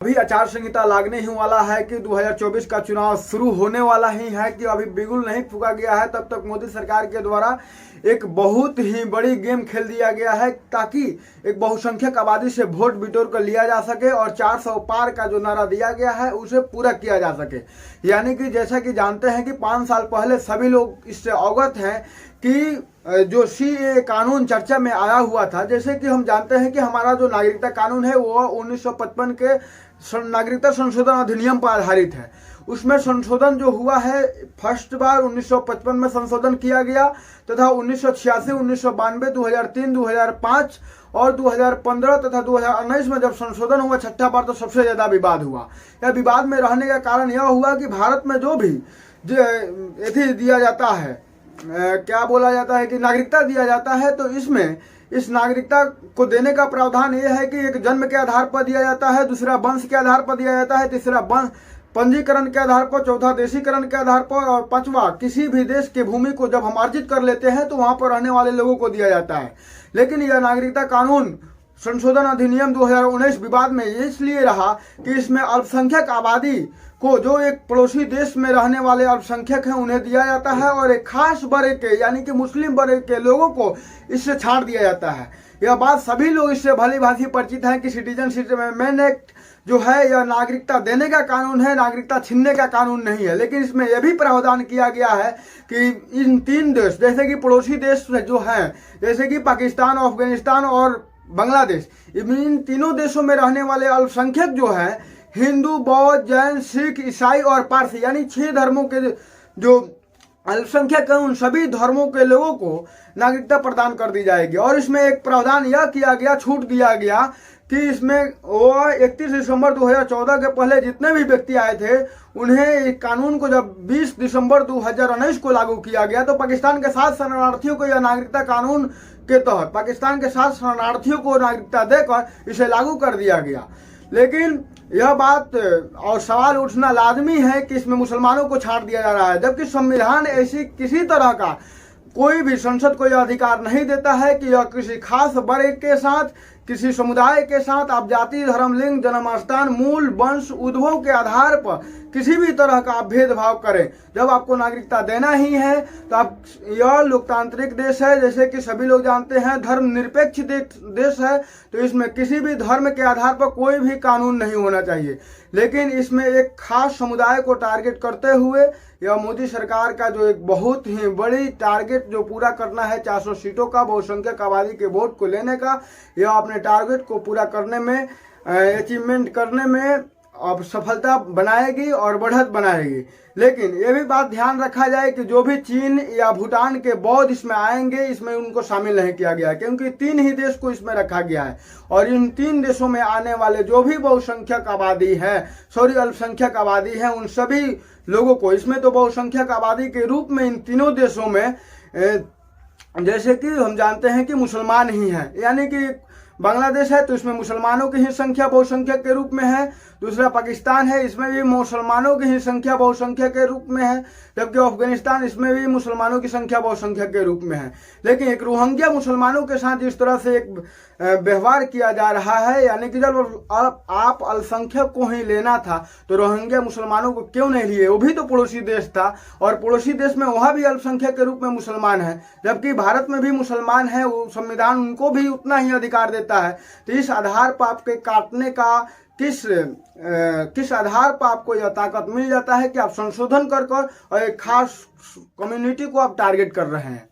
अभी आचार संहिता लागने ही वाला है कि 2024 का चुनाव शुरू होने वाला ही है कि अभी बिगुल नहीं फूका गया है, तब तक मोदी सरकार के द्वारा एक बहुत ही बड़ी गेम खेल दिया गया है ताकि एक बहुसंख्यक आबादी से वोट बिटोर कर लिया जा सके और 400 पार का जो नारा दिया गया है उसे पूरा किया जा सके। यानी कि जैसा कि जानते हैं कि 5 साल पहले सभी लोग इससे अवगत हैं कि जो सीएए कानून चर्चा में आया हुआ था, जैसे कि हम जानते हैं कि हमारा जो नागरिकता कानून है वो 1955 के नागरिकता संशोधन अधिनियम पर आधारित है। उसमें संशोधन जो हुआ है, फर्स्ट बार 1955 में संशोधन किया गया तथा 1986, 1992, 2003, 2005 और 2015 तथा 2019 में जब संशोधन हुआ छठा बार, तो सबसे ज्यादा विवाद हुआ। यह विवाद में रहने का कारण यह हुआ कि भारत में जो भी दिया जाता है, क्या बोला जाता है कि नागरिकता दिया जाता है, तो इसमें इस नागरिकता को देने का प्रावधान यह है कि एक जन्म के आधार पर दिया जाता है, दूसरा वंश के आधार पर दिया जाता है, तीसरा पंजीकरण के आधार पर, चौथा देशीकरण के आधार पर और पांचवा किसी भी देश की भूमि को जब हम अर्जित कर लेते हैं तो वहां पर रहने वाले लोगों को दिया जाता है। लेकिन यह नागरिकता कानून संशोधन अधिनियम 2019 विवाद में इसलिए रहा कि इसमें अल्पसंख्यक आबादी को, जो एक पड़ोसी देश में रहने वाले अल्पसंख्यक हैं, उन्हें दिया जाता है और एक खास वर्ग के यानी कि मुस्लिम वर्ग के लोगों को इससे छाड़ दिया जाता है। यह बात सभी लोग इससे भली भांति परिचित हैं कि सिटीजनशिप अमेंडमेंट एक्ट जो है यह नागरिकता देने का कानून है, नागरिकता छीनने का कानून नहीं है। लेकिन इसमें यह भी प्रावधान किया गया है कि इन 3 देश, जैसे कि पड़ोसी देश जो हैं, जैसे कि पाकिस्तान, अफगानिस्तान और बांग्लादेश, इन तीनों देशों में रहने वाले अल्पसंख्यक जो है, हिंदू, बौद्ध, जैन, सिख, ईसाई और पारसी, यानी 6 धर्मों के जो अल्पसंख्यक हैं, उन सभी धर्मों के लोगों को नागरिकता प्रदान कर दी जाएगी। और इसमें एक प्रावधान यह किया गया, छूट दिया गया कि इसमें वो 31 दिसंबर 2014 के पहले जितने भी व्यक्ति आए थे, उन्हें इस कानून को जब 20 दिसंबर 2019 को लागू किया गया, तो पाकिस्तान के 7 शरणार्थियों को यह नागरिकता कानून के तहत पाकिस्तान के 7 शरणार्थियों को नागरिकता देकर इसे लागू कर दिया गया। लेकिन यह बात और सवाल उठना लाजमी है कि इसमें मुसलमानों को छाड़ दिया जा रहा है, जबकि संविधान ऐसी किसी तरह का कोई भी संसद को यह अधिकार नहीं देता है कि यह किसी खास वर्ग के साथ, किसी समुदाय के साथ आप जाति, धर्म, लिंग, जन्मस्थान, मूल, वंश, उद्भव के आधार पर किसी भी तरह का आप भेदभाव करें। जब आपको नागरिकता देना ही है तो आप, यह लोकतांत्रिक देश है, जैसे कि सभी लोग जानते हैं, धर्मनिरपेक्ष देश है, तो इसमें किसी भी धर्म के आधार पर कोई भी कानून नहीं होना चाहिए। लेकिन इसमें एक खास समुदाय को टारगेट करते हुए यह मोदी सरकार का जो एक बहुत ही बड़ी टारगेट जो पूरा करना है, 400 सीटों का, बहुसंख्यक आबादी के वोट को लेने का, यह अपने टारगेट को पूरा करने में, अचीवमेंट करने में अब सफलता बनाएगी और बढ़त बनाएगी। लेकिन ये भी बात ध्यान रखा जाए कि जो भी चीन या भूटान के बौद्ध इसमें आएंगे, इसमें उनको शामिल नहीं किया गया है, क्योंकि 3 ही देश को इसमें रखा गया है। और इन 3 देशों में आने वाले जो भी बहुसंख्यक आबादी है, अल्पसंख्यक आबादी है, उन सभी लोगों को, इसमें तो बहुसंख्यक आबादी के रूप में इन तीनों देशों में जैसे कि हम जानते हैं कि मुसलमान ही हैं, यानी कि बांग्लादेश है तो इसमें मुसलमानों की ही संख्या बहुसंख्यक के रूप में है, दूसरा पाकिस्तान है, इसमें भी मुसलमानों की ही संख्या बहुसंख्यक के रूप में है, जबकि अफगानिस्तान, इसमें भी मुसलमानों की संख्या बहुसंख्यक के रूप में है। लेकिन एक रोहिंग्या मुसलमानों के साथ जिस तरह से एक व्यवहार किया जा रहा है, यानी कि जब आप अल्पसंख्यक को ही लेना था तो रोहिंग्या मुसलमानों को क्यों नहीं लिए? वो भी तो पड़ोसी देश था और पड़ोसी देश में वहां भी अल्पसंख्यक के रूप में मुसलमान है, जबकि भारत में भी मुसलमान है, वो संविधान उनको भी उतना ही अधिकार देता है। तो इस आधार पर आपके काटने का किस आधार पर आपको यह ताकत मिल जाता है कि आप संशोधन कर और एक खास कम्युनिटी को आप टारगेट कर रहे हैं।